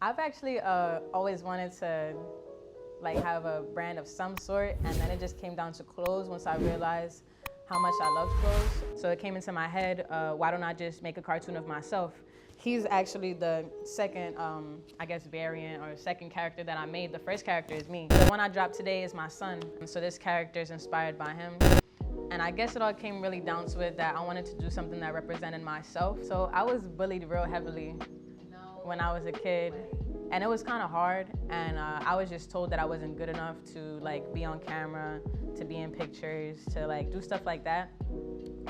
I've actually always wanted to like have a brand of some sort, and then it just came down to clothes once I realized how much I loved clothes. So it came into my head, why don't I just make a cartoon of myself? He's actually the second, I guess, variant or second character that I made. The first character is me. The one I dropped today is my son. So this character is inspired by him. And I guess it all came really down to it that I wanted to do something that represented myself. So I was bullied real heavily when I was a kid. And it was kind of hard. And I was just told that I wasn't good enough to like be on camera, to be in pictures, to like do stuff like that.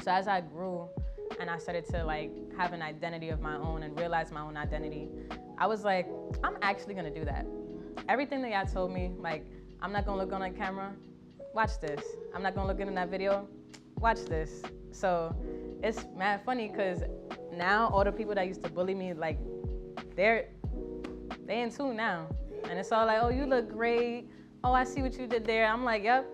So as I grew, and I started to like have an identity of my own and realize my own identity, I was like, I'm actually gonna do that. Everything that y'all told me, like, I'm not gonna look on that camera, watch this. I'm not gonna look in that video, watch this. So it's mad funny because now all the people that used to bully me, like, they in tune now. And it's all like, oh, you look great. Oh, I see what you did there. I'm like, yep.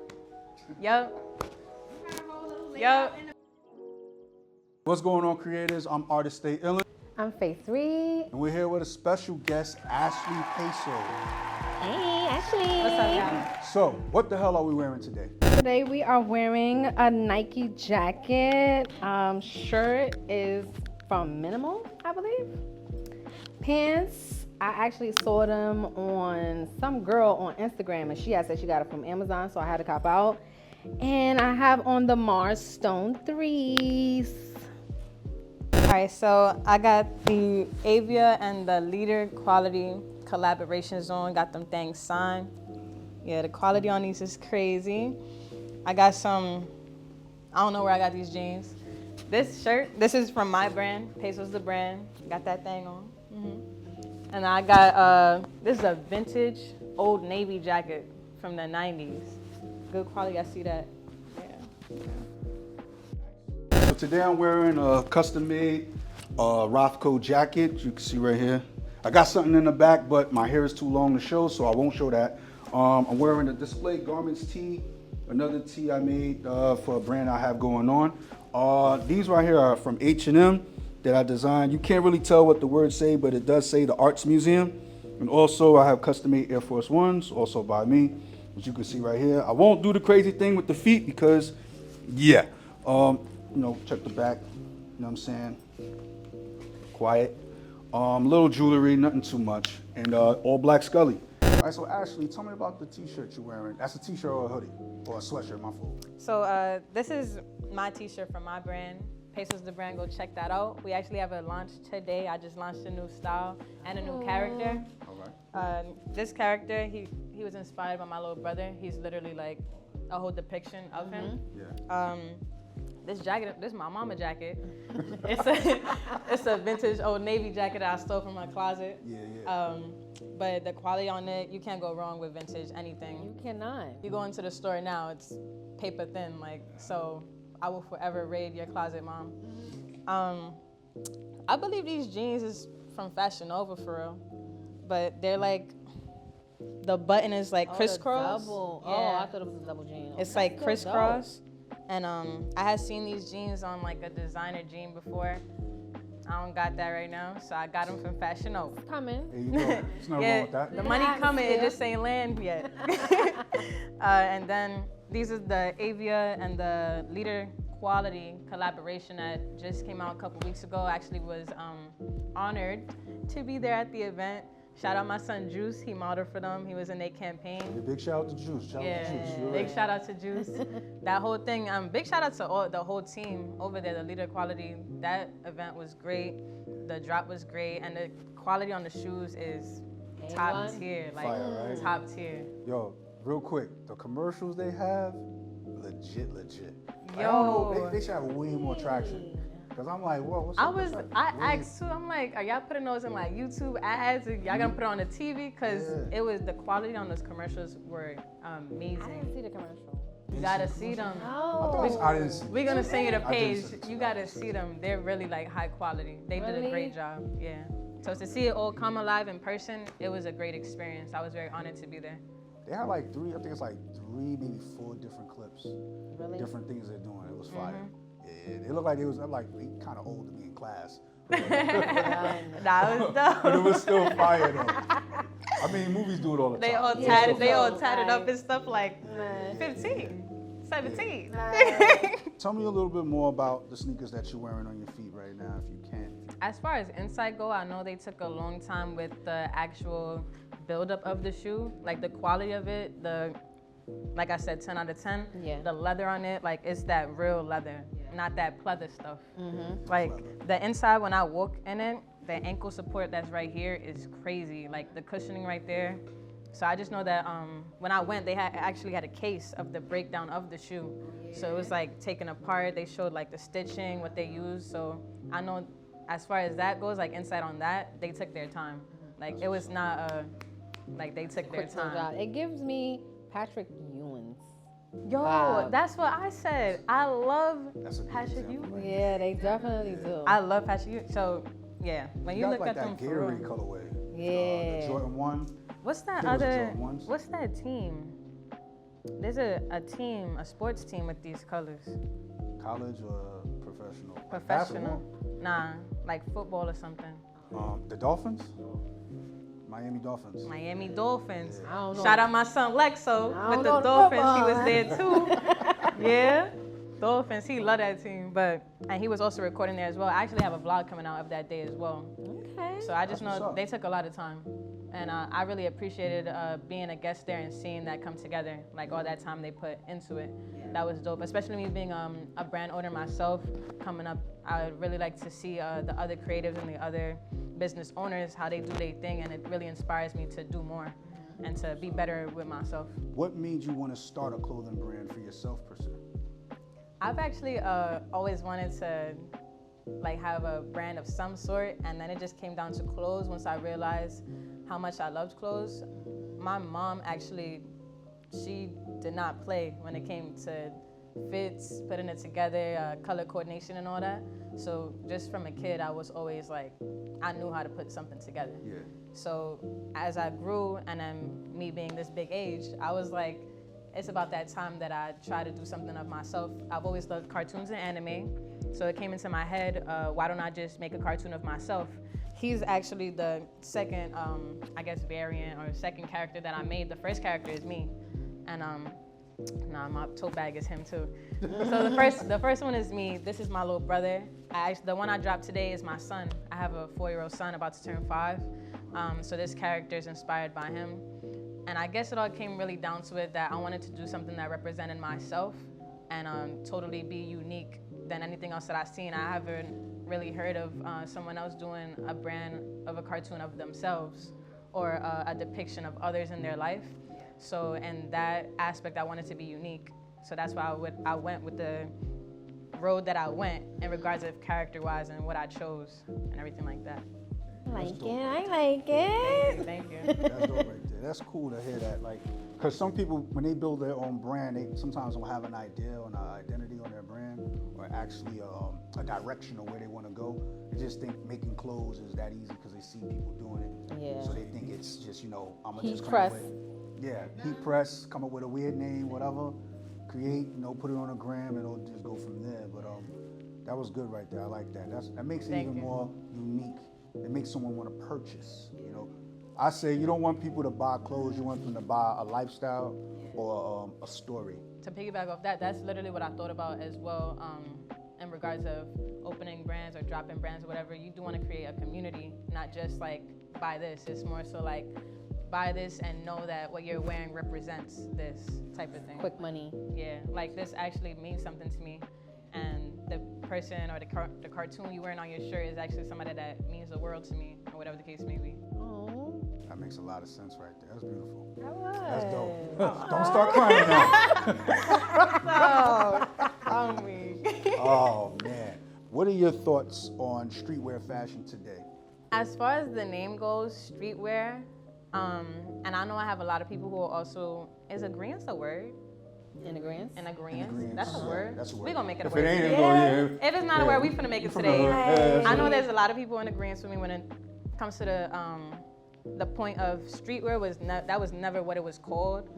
What's going on, creators? I'm Artis Stayillin. I'm Faith Reed. And we're here with a special guest, Ashley Peso. Hey, Ashley. What's up, y'all? So, what the hell are we wearing today? Today we are wearing a Nike jacket. Shirt is from Minimal, I believe. Pants, I actually saw them on some girl on Instagram, and she had said she got it from Amazon, so I had to cop out. And I have on the Mars Stone 3s. All right, so I got the Avia and the Leader quality collaborations on. Got them things signed. Yeah, the quality on these is crazy. I got some, I don't know where I got these jeans. This shirt, this is from my brand. Peso's the brand. Got that thing on. And I got, this is a vintage Old Navy jacket from the 90s. Good quality, I see that. Yeah. So today I'm wearing a custom-made Rothko jacket. You can see right here. I got something in the back, but my hair is too long to show, so I won't show that. I'm wearing a Display Garments tee, another tee I made for a brand I have going on. These right here are from H&M that I designed. You can't really tell what the words say, but it does say the Arts Museum. And also I have custom-made Air Force Ones, also by me, as you can see right here. I won't do the crazy thing with the feet because, yeah. You know, check the back, you know what I'm saying? Quiet. Little jewelry, nothing too much. And all black Scully. All right, so Ashley, tell me about the t-shirt you're wearing. That's a t-shirt or a hoodie? Or a sweatshirt, my fault. So this is my t-shirt from my brand. Peso's the brand, go check that out. We actually have a launch today. I just launched a new style and a new character. All right. This character, he was inspired by my little brother. He's literally like a whole depiction of him. Yeah. This jacket, this is my mama jacket. It's a vintage Old Navy jacket that I stole from my closet. Yeah. But the quality on it, you can't go wrong with vintage anything. You cannot. You go into the store now, it's paper thin, like, so I will forever raid your closet, Mom. I believe these jeans is from Fashion Nova for real, but they're like, the button is like crisscross. Double. Yeah. Oh, I thought it was a double jean. It's like crisscross. And I had seen these jeans on like a designer jean before. I don't got that right now, so I got them from Fashion Nova. Coming. There you go. There's nothing wrong with that. The money coming, it just ain't land yet. And then these are the Avia and the Leader quality collaboration that just came out a couple weeks ago. Actually was honored to be there at the event. Shout out my son Juice, he modeled for them. He was in their campaign. Yeah, big shout out to Juice. Shout out to Juice. You're Big right. shout out to Juice. That whole thing, big shout out to the whole team over there, the Leader quality. That event was great. The drop was great. And the quality on the shoes is top tier, like Fire, right? top tier. Yo, real quick, the commercials they have, legit. I Yo. don't know, they should have way more traction. Cause I'm like, whoa, what's up? I asked too, I'm like, are y'all putting those in like YouTube ads? Y'all gonna put it on the TV? Cause it was, the quality on those commercials were amazing. I didn't see the commercial. You gotta see them. I didn't see. We're gonna send you the I didn't page. see it. You gotta see them. They're really like high quality. They did a Really? great job. Yeah. So to see it all come alive in person, it was a great experience. I was very honored to be there. They had like three, I think it's like 3, maybe 4 different clips. Really? Different things they're doing. It was fire. Yeah, they look like they kind of old to be in class, Nah, it was dope. But it was still fire though. I mean, movies do it all the time. They all It's tatted, still they all fire. tatted up and stuff like 15, 17. Tell me a little bit more about the sneakers that you're wearing on your feet right now, if you can. As far as inside go, I know they took a long time with the actual buildup of the shoe, like the quality of it, like I said, 10 out of 10. Yeah. The leather on it, like it's that real leather, not that pleather stuff. Like the inside, when I walk in it, the ankle support that's right here is crazy. Like the cushioning right there. So I just know that when I went, they actually had a case of the breakdown of the shoe. So it was like taken apart. They showed like the stitching, what they used. So I know as far as that goes, like inside on that, they took their time. Like it was not like they took their time. It gives me Patrick Ewing's. Yo, that's what I said. I love That's a good Patrick example. Ewing. Yeah, they definitely do. I love Patrick Ewing. So yeah, when you got look like at them that for Gatorade real. colorway. Yeah. The Jordan 1. What's that I think it was the other? Jordan ones. What's that team? There's a team, a sports team with these colors. College or professional? Like Professional. Nah, like football or something. basketball? The Dolphins? Miami Dolphins. Miami Dolphins. I don't know. Shout out my son Lexo I with don't the know the Dolphins. He was football. there too. Yeah. Dolphins, he loved that team. And he was also recording there as well. I actually have a vlog coming out of that day as well. Okay. So I just That's what's know up. they took a lot of time. And I really appreciated being a guest there and seeing that come together, like all that time they put into it. That was dope, especially me being a brand owner myself coming up. I would really like to see the other creatives and the other business owners, how they do their thing, and it really inspires me to do more and to be better with myself. What made you want to start a clothing brand for yourself, per se? I've actually always wanted to like have a brand of some sort, and then it just came down to clothes once I realized how much I loved clothes. My mom actually, she did not play when it came to fits, putting it together, color coordination and all that. So just from a kid, I was always like, I knew how to put something together. Yeah. So as I grew, and then me being this big age, I was like, it's about that time that I try to do something of myself. I've always loved cartoons and anime. So it came into my head, why don't I just make a cartoon of myself? He's actually the second, I guess, variant or second character that I made. The first character is me. And nah, my tote bag is him too. So the first one is me. This is my little brother. The one I dropped today is my son. I have a 4-year-old son about to turn 5. So this character is inspired by him. And I guess it all came really down to it that I wanted to do something that represented myself and totally be unique than anything else that I've seen. I haven't really heard of someone else doing a brand of a cartoon of themselves or a depiction of others in their life. So in that aspect, I wanted to be unique. So that's why I went with the road that I went in regards of character-wise and what I chose and everything like that. I like it. Thank you. That's dope right there. That's cool to hear that. Like, because some people, when they build their own brand, they sometimes don't have an idea or an identity on their brand, or actually a direction of where they want to go. They just think making clothes is that easy because they see people doing it. Yeah. So they think it's just, I'm Heat just come press. up with, heat press, come up with a weird name, whatever, create, put it on a gram, and it'll just go from there. But that was good right there. I like that. That makes it Thank even you. more unique. It makes someone want to purchase, I say you don't want people to buy clothes, you want them to buy a lifestyle or a story. To piggyback off that, that's literally what I thought about as well in regards of opening brands or dropping brands or whatever. You do want to create a community, not just like buy this. It's more so like buy this and know that what you're wearing represents this type of thing. Quick money. Yeah, like this actually means something to me. And the person or the cartoon you're wearing on your shirt is actually somebody that means the world to me, or whatever the case may be. Oh, That makes a lot of sense right there. That's beautiful. that was. That's dope. Don't start crying now. Oh man. What are your thoughts on streetwear fashion today? As far as the name goes, streetwear, and I know I have a lot of people who are also, is agreeance a word? In agreement. An agreement? Agreeance. That's a word. That's a word. We're gonna make it a If word. it ain't, today. it's going, yeah. If it's not a word, we finna make it From today. the- yeah, I know there's a lot of people in agreement with me when it comes to the point of streetwear that was never what it was called.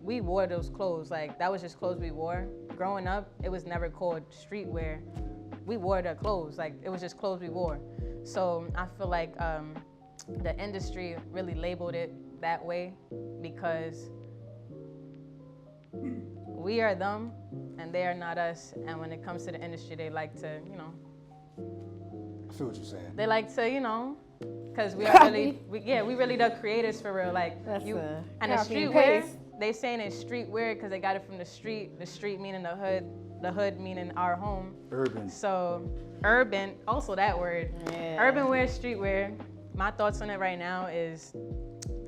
We wore those clothes, like that was just clothes we wore. Growing up, it was never called streetwear. we wore their clothes. Like, it was just clothes we wore. So I feel like the industry really labeled it that way because we are them and they are not us. And when it comes to the industry, they like to, you know. I feel what you're saying. They like to, you know, because we are really, we really the creators for real. Like, That's you, a and the copy and streetwear, paste. they saying it's streetwear because they got it from the street meaning the hood meaning our home. Urban. So, urban, also that word. Yeah. Urban wear, streetwear. My thoughts on it right now is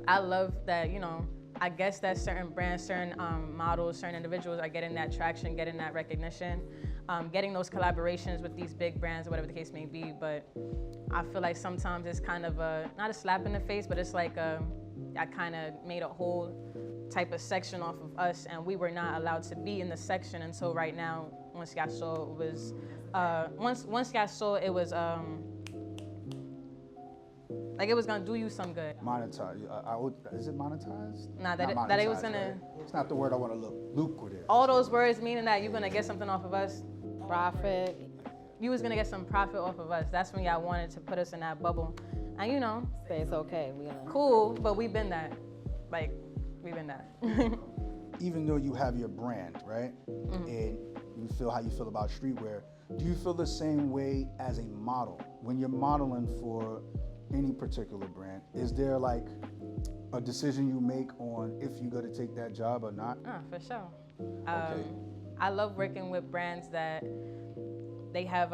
I love that, you know, I guess that certain brands, certain models, certain individuals are getting that traction, getting that recognition, getting those collaborations with these big brands, whatever the case may be. But I feel like sometimes it's kind of not a slap in the face, but it's like I kind of made a whole type of section off of us, and we were not allowed to be in the section until right now. Once y'all saw it was, once y'all saw it was, like it was gonna do you some good. Monetize. Is it monetized? Nah, Not that it was monetized, gonna. right? It's not the word I want to look. Lucrative. All those words meaning that you're gonna get something off of us. Profit. You was gonna get some profit off of us. That's when y'all wanted to put us in that bubble. And you know, Say it's okay. We gonna. cool, but we've been that. Like, we've been that. Even though you have your brand, right? And you feel how you feel about streetwear, do you feel the same way as a model? When you're modeling for any particular brand, is there like a decision you make on if you're gonna take that job or not? For sure. Okay. I love working with brands that they have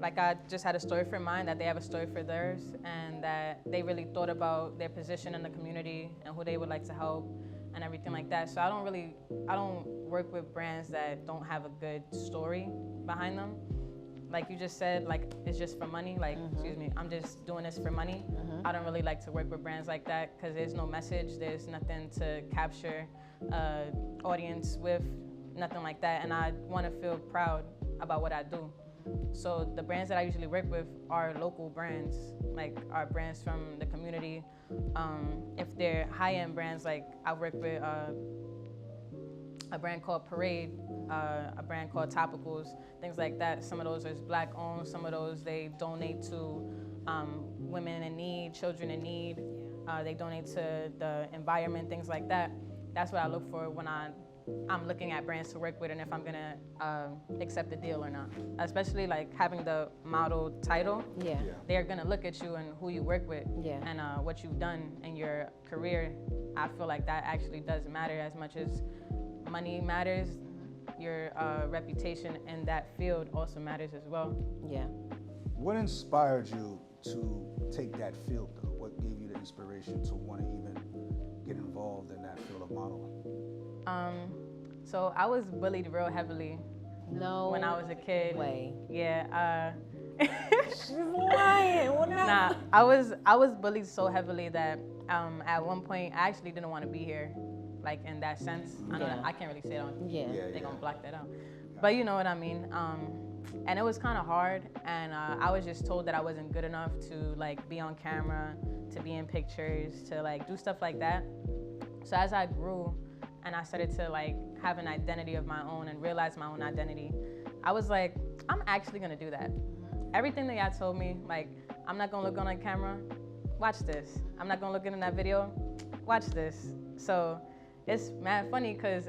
like I just had a story for mine, that they have a story for theirs, and that they really thought about their position in the community and who they would like to help and everything like that. So I don't work with brands that don't have a good story behind them. Like you just said, like it's just for money. Like, excuse me, I'm just doing this for money. I don't really like to work with brands like that because there's no message, there's nothing to capture audience with, nothing like that. And I want to feel proud about what I do. So the brands that I usually work with are local brands, like are brands from the community. If they're high-end brands, like I work with a brand called Parade, a brand called Topicals, things like that. Some of those are Black owned, some of those they donate to women in need, children in need. They donate to the environment, things like that. That's what I look for when I'm looking at brands to work with and if I'm gonna accept the deal or not. Especially like having the model title. Yeah. They're gonna look at you and who you work with and what you've done in your career. I feel like that actually does matter as much as money matters. Your reputation in that field also matters as well. Yeah. What inspired you to take that field though? What gave you the inspiration to want to even get involved in that field of modeling? So I was bullied real heavily No. when I was a kid. Way. Yeah. She's lying. What Nah, I was bullied so heavily that at one point I actually didn't want to be here, like in that sense. I know Yeah. I can't really say it on. Yeah. They're gonna block that out. But you know what I mean. And it was kind of hard, and I was just told that I wasn't good enough to like be on camera, to be in pictures, to like do stuff like that. So as I grew and I started to like have an identity of my own and realize my own identity, I was like, I'm actually gonna do that. Everything that y'all told me, like, I'm not gonna look on a camera, watch this. I'm not gonna look in that video, watch this. So it's mad funny because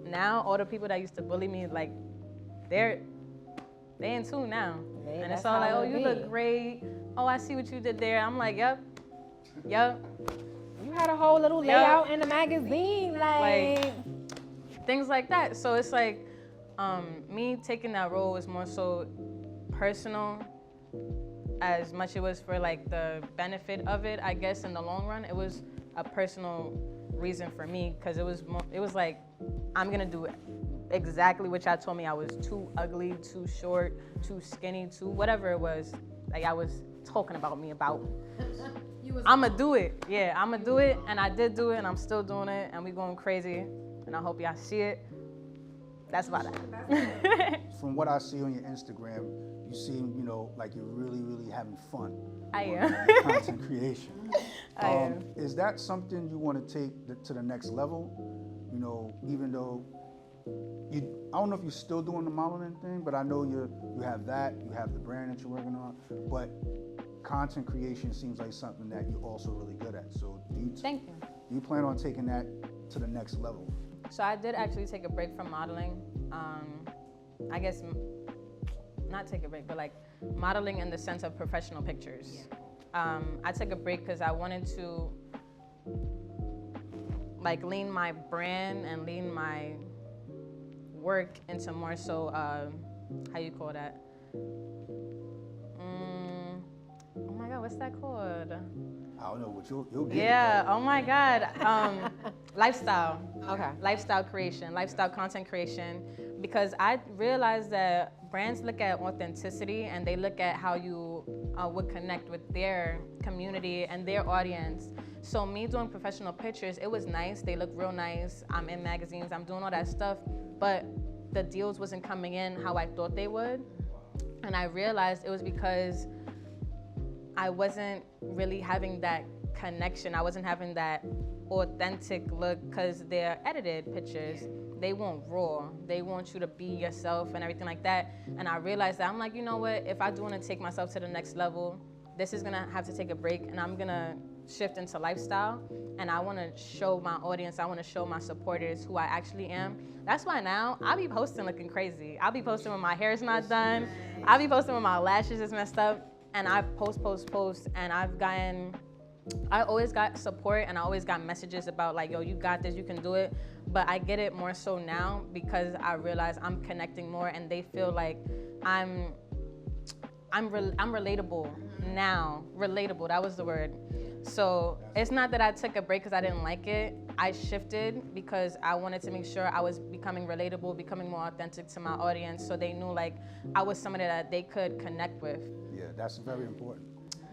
now all the people that used to bully me, like, they in tune now. Hey, and it's that's all like, how oh, it you be. look great. Oh, I see what you did there. I'm like, yep. You had a whole little layout in the magazine, like Things like that. So it's like me taking that role was more so personal as much it was for like the benefit of it, I guess. In the long run, it was a personal reason for me because it was like, I'm gonna do exactly what y'all told me I was too ugly, too short, too skinny, too whatever it was. Like I was talking about me about. I'ma do it. Yeah, I'ma do it. And I did do it and I'm still doing it and we going crazy. And I hope y'all see it. That's about that. From what I see on your Instagram, you seem, you know, like you're really, really having fun. I am. with content creation. I am. Is that something you want to take to the next level? You know, even though I don't know if you're still doing the modeling thing, but I know you have that, you have the brand that you're working on, but content creation seems like something that you're also really good at. So Thank you. Do you plan on taking that to the next level? So I did actually take a break from modeling. I guess not take a break, but like modeling in the sense of professional pictures. I took a break because I wanted to like lean my brand and lean my work into more so, how you call that? Oh my God, what's that called? I don't know what you'll get. Yeah, oh my God. Lifestyle. Okay. Lifestyle creation, lifestyle content creation. Because I realized that brands look at authenticity and they look at how you would connect with their community and their audience. So me doing professional pictures, it was nice. They look real nice. I'm in magazines, I'm doing all that stuff, but the deals wasn't coming in how I thought they would. And I realized it was because I wasn't really having that connection. I wasn't having that authentic look because they're edited pictures. They want raw. They want you to be yourself and everything like that. And I realized that I'm like, you know what? If I do want to take myself to the next level, this is gonna have to take a break, and I'm gonna shift into lifestyle. And I want to show my audience, I want to show my supporters who I actually am. That's why now I be posting looking crazy. I'll be posting when my hair's not done. I'll be posting when my lashes is messed up. And I post, and I always got support, and I always got messages about like, yo, you got this, you can do it. But I get it more so now because I realize I'm connecting more, and they feel like I'm relatable now. Relatable, that was the word. So it's not that I took a break because I didn't like it. I shifted because I wanted to make sure I was becoming relatable, becoming more authentic to my audience, so they knew like I was somebody that they could connect with. Yeah, that's very important.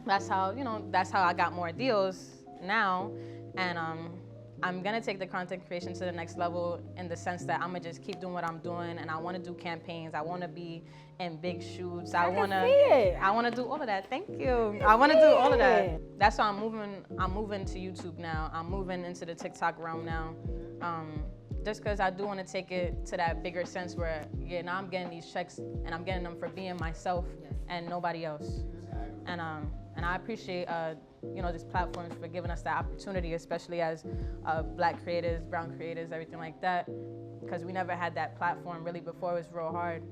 That's how, that's how I got more deals now. And I'm gonna take the content creation to the next level in the sense that I'm gonna just keep doing what I'm doing, and I wanna do campaigns. I wanna be in big shoots. I wanna do all of that. Thank you. I wanna do all of that. That's why I'm moving to YouTube now. I'm moving into the TikTok realm now. Just because I do want to take it to that bigger sense where, now I'm getting these checks and I'm getting them for being myself and nobody else. And I appreciate these platforms for giving us that opportunity, especially as Black creators, brown creators, everything like that, because we never had that platform really before. It was real hard.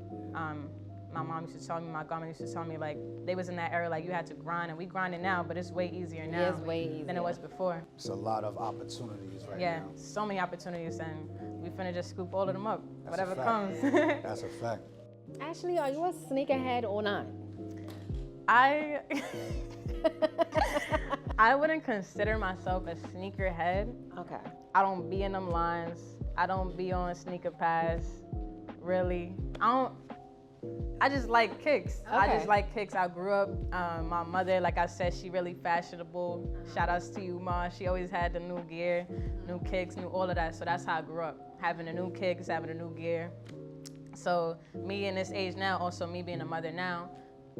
My mom used to tell me, my grandma used to tell me, like, they was in that era, like, you had to grind, and we grinding now, but it's way easier now than it was before. It's a lot of opportunities right now. Yeah, so many opportunities, and we finna just scoop all of them up, whatever comes. That's a fact. Ashley, are you a sneakerhead or not? I wouldn't consider myself a sneakerhead. Okay. I don't be in them lines. I don't be on Sneaker Pass, really. I just like kicks. Okay. I just like kicks. I grew up, my mother, like I said, she really fashionable. Shout outs to you, Ma. She always had the new gear, new kicks, new all of that. So that's how I grew up, having the new kicks, having the new gear. So me in this age now, also me being a mother now,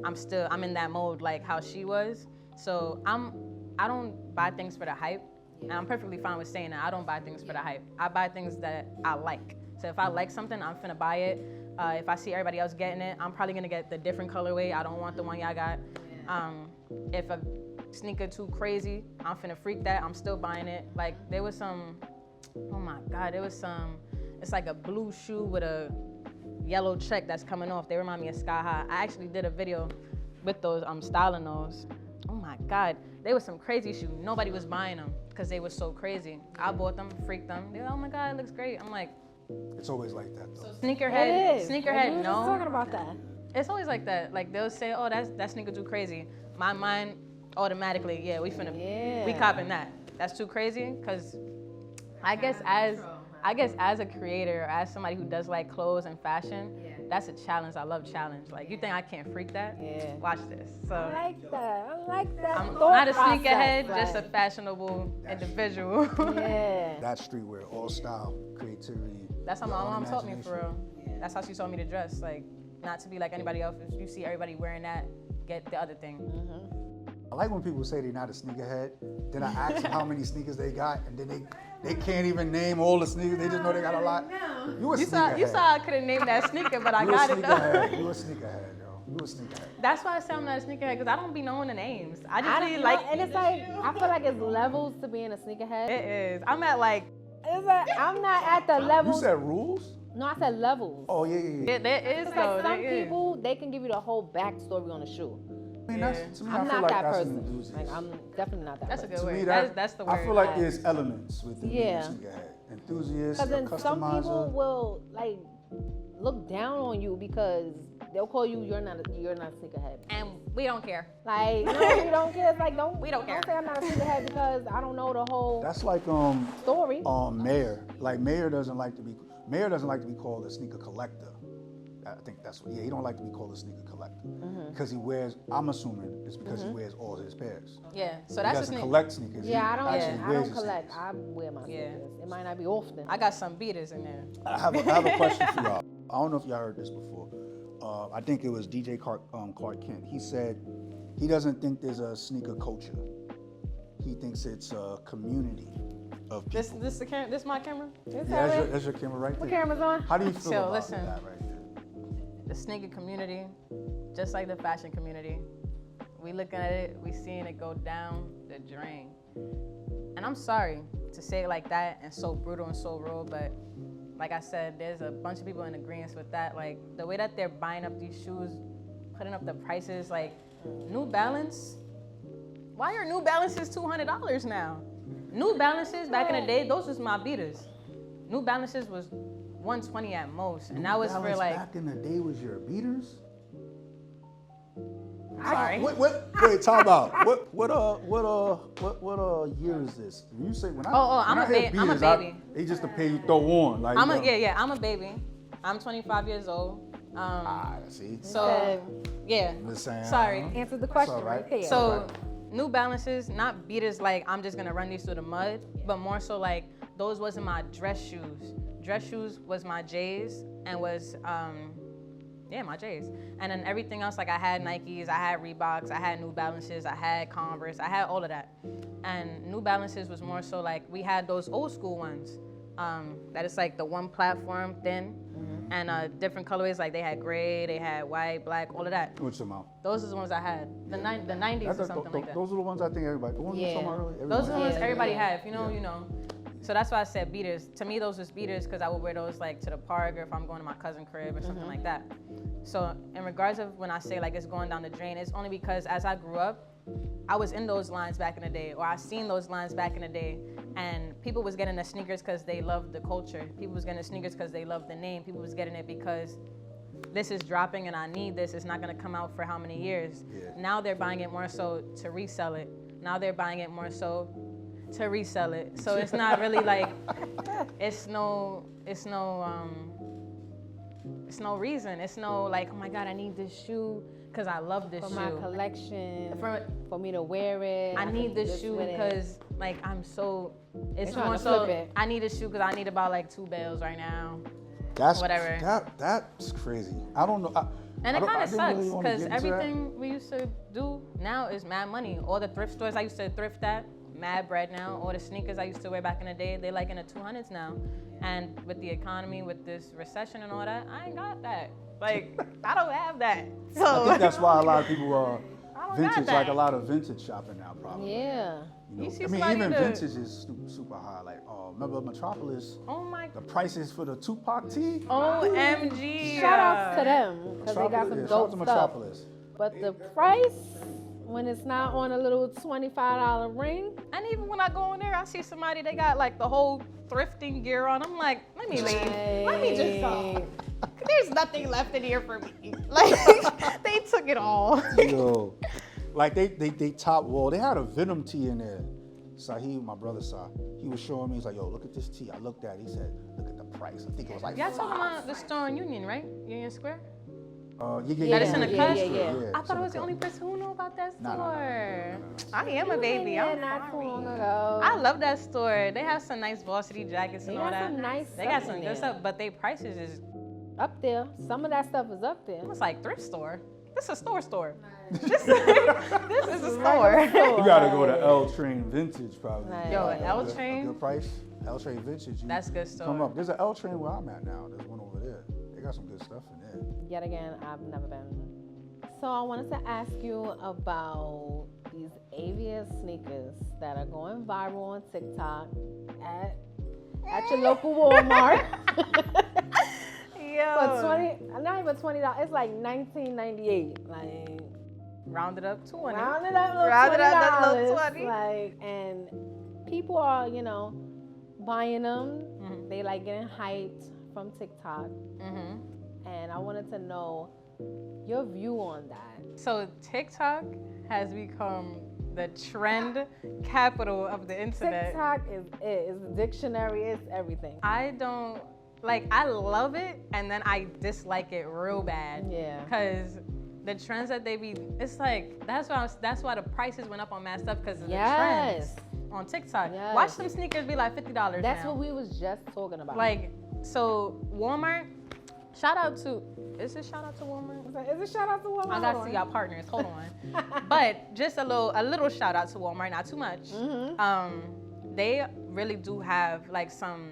I'm in that mode like how she was. So I don't buy things for the hype. And I'm perfectly fine with saying that. I don't buy things for the hype. I buy things that I like. So if I like something, I'm finna buy it. If I see everybody else getting it, I'm probably gonna get the different colorway. I don't want the one y'all got. If a sneaker too crazy, I'm finna freak that. I'm still buying it. Like there was some, oh my God, it's like a blue shoe with a yellow check that's coming off. They remind me of Sky High. I actually did a video with those, styling those. Oh my God, they were some crazy shoe. Nobody was buying them because they were so crazy. I bought them, freaked them. They're like, oh my God, it looks great. I'm like, it's always like that though. Sneakerhead, we no. were just talking about that. It's always like that. Like they'll say, oh, that sneaker too crazy. My mind automatically, we copping that. That's too crazy, because I guess as a creator, or as somebody who does like clothes and fashion, that's a challenge. I love challenge. Like you think I can't freak that? Yeah. Watch this. So I like that. I'm thought not a process, sneakerhead, right. just a fashionable individual. Yeah. That's streetwear, all style, creativity. That's how my mom taught me, for real. That's how she taught me to dress, like not to be like anybody else. If you see everybody wearing that, get the other thing. I like when people say they're not a sneakerhead. Then I ask them how many sneakers they got, and then they can't even name all the sneakers. They just know they got a lot. You a sneakerhead. You saw I couldn't name that sneaker, but I got it though. You a sneakerhead, yo. You a sneakerhead. That's why I say I'm not a sneakerhead, because I don't be knowing the names. I just really like. And it's like, I feel like it's levels to being a sneakerhead. It is. I'm at like. It's like, I'm not at the level. You said rules? No, I said levels. Oh, yeah. There is It's though. like some there is. people, they can give you the whole backstory on the shoe. I mean, to me, I'm I feel not like that that's person. an enthusiast. Like, I'm definitely not that That's a person. good To me, word. That's the word. I feel like there's elements within being Yeah. a sneakerhead. Enthusiast, Because a then some people customizer. will like look down on you because they'll call you you're not a sneakerhead. And we don't care. Like, no, we don't care. It's like, We don't care. say I'm not a sneakerhead because I don't know the whole That's like story. Mayor. Like Mayor doesn't like to be called a sneaker collector. I think that's what. Yeah, he don't like to be called a sneaker collector because he wears. I'm assuming it's because he wears all his pairs. Yeah. So He that's a doesn't sneaker. collect sneakers. Yeah, he I actually wears don't his collect. sneakers. I wear my Yeah. sneakers. It might not be often. I got some beaters in there. I have a question for y'all. I don't know if y'all heard this before. I think it was DJ Clark Kent. He said he doesn't think there's a sneaker culture. He thinks it's a community of people. This my camera? Yeah, that's your camera right there. What camera's on? How do you feel So, about listen. that right there? The sneaker community, just like the fashion community, we looking at it, we seeing it go down the drain. And I'm sorry to say it like that and so brutal and so raw, but like I said, there's a bunch of people in agreement with that. Like the way that they're buying up these shoes, putting up the prices, like New Balance. Why are New Balances $200 now? New Balances back in the day, those was my beaters. New Balances was $120 at most, and that was for like. Back in the day was your beaters? Sorry. Wait, talk about what year is this? When you say when I'm I a hear I'm a beaters, baby. They just to pay you throw on like. I'm a baby. I'm 25 years old. See. So yeah. I'm just saying. Sorry. Answer the question all right. right there. So New Balances, not beaters like I'm just gonna run these through the mud, but more so like those wasn't my dress shoes. Dress shoes was my J's and was my J's. And then everything else, like I had Nikes, I had Reeboks, I had New Balances, I had Converse, I had all of that. And New Balances was more so like we had those old school ones. That is like the one platform thin and different colorways, like they had gray, they had white, black, all of that. Which amount? Those are the ones I had. The 90s or something like that. Those are the ones I think everybody. The ones you were talking about earlier. Those are the ones Yeah. everybody have, you know. So that's why I said beaters. To me, those was beaters because I would wear those like to the park or if I'm going to my cousin's crib or something like that. So in regards of when I say like it's going down the drain, it's only because as I grew up, I was in those lines back in the day, or I seen those lines back in the day, and people was getting the sneakers because they loved the culture. People was getting the sneakers because they loved the name. People was getting it because this is dropping and I need this. It's not gonna come out for how many years? Yeah. Now they're buying it more so to resell it. Now they're buying it more so to resell it. So it's not really like it's no reason. It's no like, oh my God, I need this shoe because I love this for shoe. my collection, For- for me to wear it. I need this just shoe with it. because like I'm so. It's They're trying more to so. flip it. I need this shoe because I need about like 2 bales right now. That's Whatever. That's crazy. I don't know. And it kind of sucks really wanna because get into that. everything we used to do now is mad money. All the thrift stores I used to thrift at, mad bread now. All the sneakers I used to wear back in the day, they like in the 200s now. And with the economy, with this recession and all that, I ain't got that. Like, I don't have that. So I think that's why a lot of people I don't got vintage, that. like a lot of vintage shopping now, probably. Yeah. You see I mean, somebody even to- vintage is super high. Like, remember Metropolis? Oh my. The prices for the Tupac tee? OMG. Shout outs to them because they got some Shout out dope to stuff. Metropolis. But the price, when it's not on a little $25 ring, And even when I go in there, I see somebody, they got like the whole thrifting gear on. I'm like, let me leave. Let me just go. There's nothing left in here for me. Like, they took it all. Yo, like they top wall. They had a Venom tee in there. Sahib, my brother saw. He was showing me. He's like, "Yo, look at this tee." I looked at it. He said, "Look at the price." I think it was like. Y'all talking about the store in Union, right? Union Square? Yeah. That is in the yeah, cut? yeah. I thought I was the only person who knew about that No, store. no. I am a baby. Yeah, I'm not too sorry. long ago. I love that store. They have some nice varsity jackets They and all got that. some nice They got stuff some in good there. stuff, but their prices is Up there. Some of that stuff is up there. almost like thrift store. This is a store. This is a store. You gotta go to L Train Vintage probably. Nice. Yo, an L A Train. good price. L Train Vintage. That's good stuff. Come up. There's an L Train where I'm at now. There's one over there. They got some good stuff in there. Yet again, I've never been. So I wanted to ask you about these Avias sneakers that are going viral on TikTok at your local Walmart. Yo. For not even $20. It's like $19.98. Like Round it up to 20. round it up, Round it up to $20. little 20. Like, and people are, buying them. Mhm. They like getting hyped from TikTok. Mm-hmm. And I wanted to know your view on that. So TikTok has become the trend capital of the internet. TikTok is it. It's the dictionary. It's everything. I don't I love it and then I dislike it real bad. Yeah. Cause the trends that they be, it's like that's why the prices went up on mad stuff because of the Yes. trends on TikTok. Yes. Watch some sneakers be like $50 That's now. what we was just talking about. Like, so Walmart. Shout out to shout out to Walmart? Is it shout out to Walmart? I gotta see y'all partners. Hold on. But just a little shout out to Walmart, not too much. Mm-hmm. They really do have like some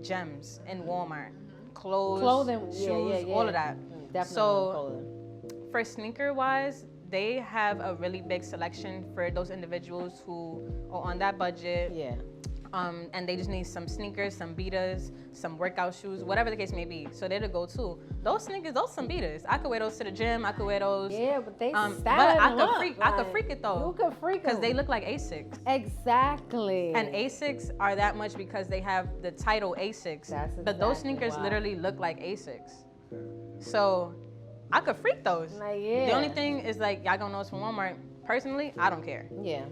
gems in Walmart. Clothing, shoes, yeah. all of that. Definitely So clothing. for sneaker wise, they have a really big selection for those individuals who are on that budget. Yeah. And they just need some sneakers, some beaters, some workout shoes, whatever the case may be. So they're the go-to. Those sneakers, those some beaters. I could wear those to the gym. I could wear those. Yeah, but they But styling I them could up, freak. I could like, freak it though. You could freak Because them. they look like Asics. Exactly. And Asics are that much because they have the title Asics. That's but those exactly sneakers why. literally look like Asics. So I could freak those. Like, yeah. The only thing is like y'all gonna know it's from Walmart. Personally, I don't care. Yeah.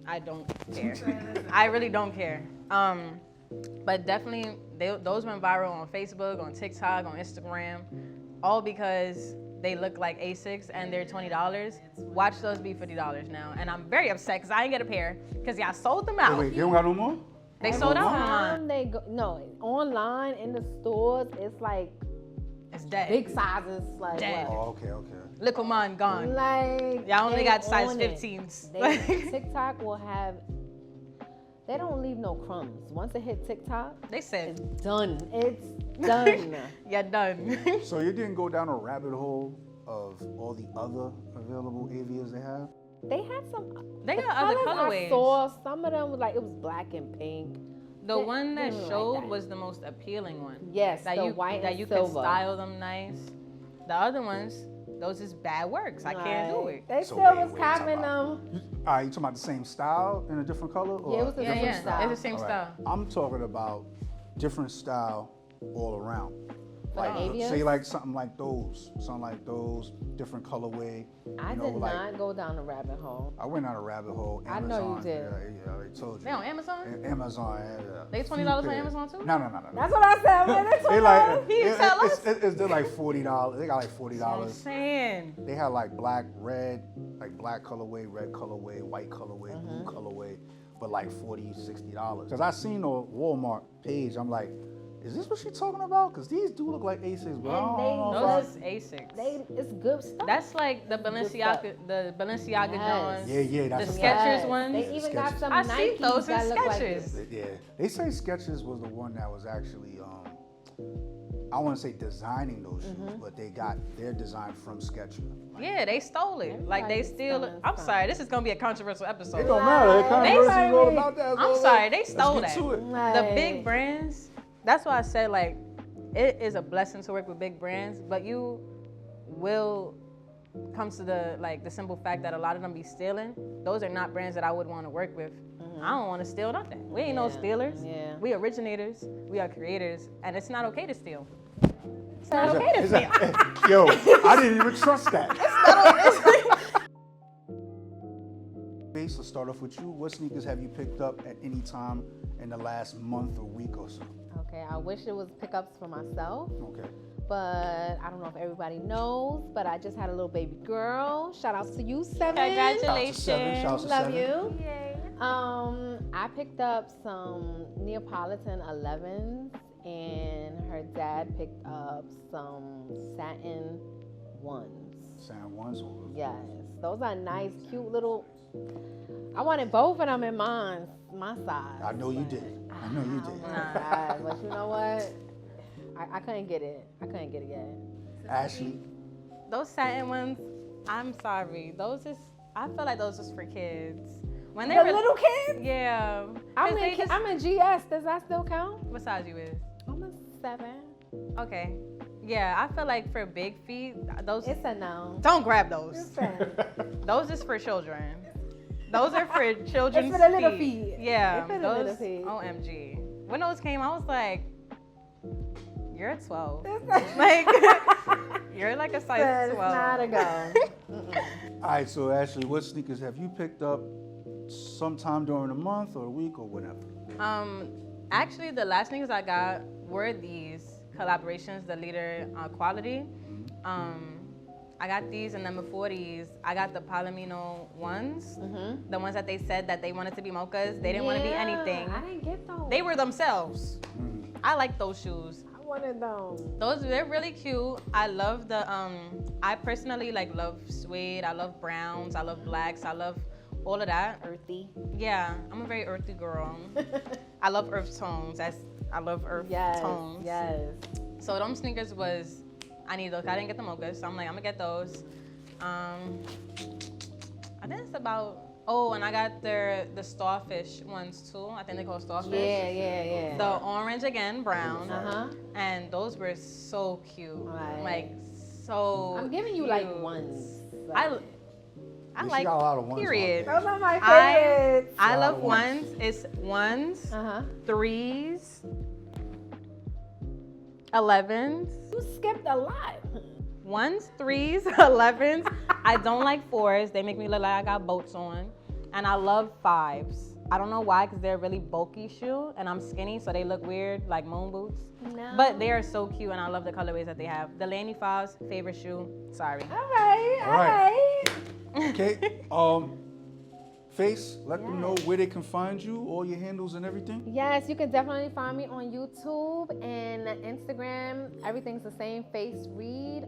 I don't care. I really don't care. But definitely, those went viral on Facebook, on TikTok, on Instagram, all because they look like Asics and they're $20. Watch those be $50 now, and I'm very upset because I didn't get a pair because y'all sold them out. Wait, you don't got no more? They sold out Every online. time they go, no, online in the stores, it's like It's dead. big sizes. Like Dead. what? Oh, okay. Liquid Man gone. Like Y'all only they got size on it. 15s. TikTok will have. They don't leave no crumbs. Once it hit TikTok, They said, it's done. It's done. "Yeah, done." So you didn't go down a rabbit hole of all the other available Avias they have? They had some. They the got other colors colorways. I saw some of them was like it was black and pink. The They- one that they were like showed that. was the most appealing one. Yes, that the you white that and you silver. could style them nice. The other ones, those is bad works. I can't do Like, it. They So still wait, was wait, talk capping about- them. All right, you talking about the same style in a different color? Or Yeah, it was a Yeah, different yeah, style. it's the same All right. style. I'm talking about different style all around. Like Avias? say like something like those, different colorway. I you know, did like, not go down the rabbit hole. I went down a rabbit hole. I know you Amazon, did. Yeah, I told you. They on Amazon? Amazon. Yeah. They $20 on Amazon too? No. That's what I said. Man, that's They what like He didn't tell us. they're like $40. They got like That's what I'm $40. saying. They had like black, red, like black colorway, red colorway, white colorway, Mm-hmm. blue colorway, but like $40, $60. Because I seen on Walmart page, I'm like, is this what she talking about? Because these do look like Asics, but I And don't they know. Those is Asics. it's good stuff. That's like the Balenciaga Yes. Johns. Yeah, that's The what- Skechers Yes. ones. They even got Skechers. some I Nikes see those in that look like Skechers. this. Yeah, they say Skechers was the one that was actually, I want to say designing those shoes, Mm-hmm. but they got their design from Skechers. Yeah, they stole it. Like they Everybody's steal it. stealing I'm stuff. sorry, this is gonna be a controversial It episode. don't matter. The controversy is all sorry. about that. I'm sorry, they stole Let's that. get to it. The Like, big brands, that's why I said like it is a blessing to work with big brands, but you will come to the simple fact that a lot of them be stealing. Those are not brands that I would want to work with. I don't want to steal nothing. We ain't no Yeah, stealers. yeah. We originators, we are creators, and it's not okay to steal. It's not okay to Is steal. that- yo, I didn't even trust that. Okay, so start off with you. What sneakers have you picked up at any time in the last month or week or so? Okay, I wish it was pickups for myself, Okay. but I don't know if everybody knows, but I just had a little baby girl. Shout out to you, Seven. Congratulations. Shout out to Love Seven. you. Yay. I picked up some Neapolitan 11s, and her dad picked up some satin ones. Sand ones. Yes, those are nice, cute little. I wanted both of them in my size. I know you did. I know you did. Oh my God, but you know what? I couldn't get it. I couldn't get it yet. Ashley. Those satin ones, I'm sorry. I feel like those is for kids. When The they little kids? Yeah. I'm in GS. Does that still count? What size you is? I'm a 7. Okay. Yeah, I feel like for big feet, those. It's a no. Don't grab those. It's a- Those is for children. Those are for children's It's for the little feet. Yeah. It's for the little feet. OMG. When those came, I was like, you're 12. It's Like, you're like a size 12. It's not a go. All right, so Ashley, what sneakers have you picked up sometime during the month or a week or whatever? Actually, the last sneakers I got were these collaborations, the Leader Quality. I got these, and then before these, I got the Palomino ones. The ones that they said that they wanted to be mochas. They didn't want to be anything. I didn't get those. They were themselves. I like those shoes. I wanted them. They're really cute. I love the I personally love suede. I love browns. I love blacks. I love all of that. Earthy. Yeah, I'm a very earthy girl. I love earth tones. I love earth tones. Yes. So them sneakers was, I need those. I didn't get the mochas, so I'm like, I'm gonna get those. I think it's about, and I got the starfish ones too. I think they call starfish. Yeah. The orange again, brown. And those were so cute. Right. Like, so I'm giving you cute. like ones. I She like, got a lot of ones period. Those are my favorites. I love ones. ones. It's ones, Uh-huh. 3s, 11s. You skipped a lot. 1s, 3s, 11s. I don't like 4s. They make me look like I got boats on. And I love 5s. I don't know why, because they're a really bulky shoe, and I'm skinny, so they look weird, like moon boots. No. But they are so cute, and I love the colorways that they have. The Laney 5s, favorite shoe. Sorry. All right. Okay. Face, let them know where they can find you, all your handles and everything. Yes, you can definitely find me on YouTube and Instagram. Everything's the same. Face Reed.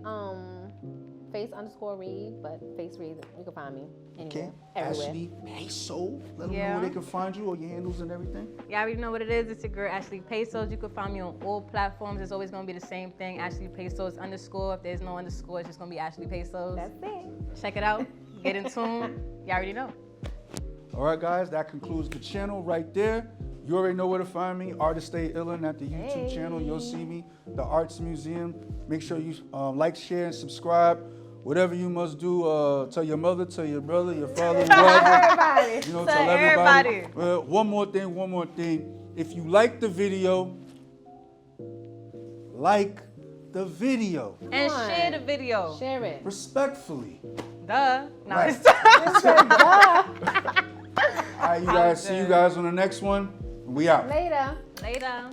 Face_Reed, but Face Reed. You can find me anywhere. Everywhere. Ashley Peso. Let them know where they can find you, all your handles and everything. You already know what it is. It's your girl, Ashley Pesos. You can find me on all platforms. It's always going to be the same thing, Ashley Pesos _. If there's no underscore, it's just going to be Ashley Pesos. That's it. Check it out. Get in tune. You already know. All right, guys, that concludes the channel right there. You already know where to find me, Artis Stayillin at the YouTube channel. You'll see me, the Arts Museum. Make sure you like, share, and subscribe. Whatever you must do, tell your mother, tell your brother, your father, whoever. Everybody. You know, Tell tell everybody. everybody. One more thing. If you like the video, like the video. And share the video. Share it. Respectfully. Duh. No, Right. it's All right, you guys. See you guys on the next one. We out. Later. Later.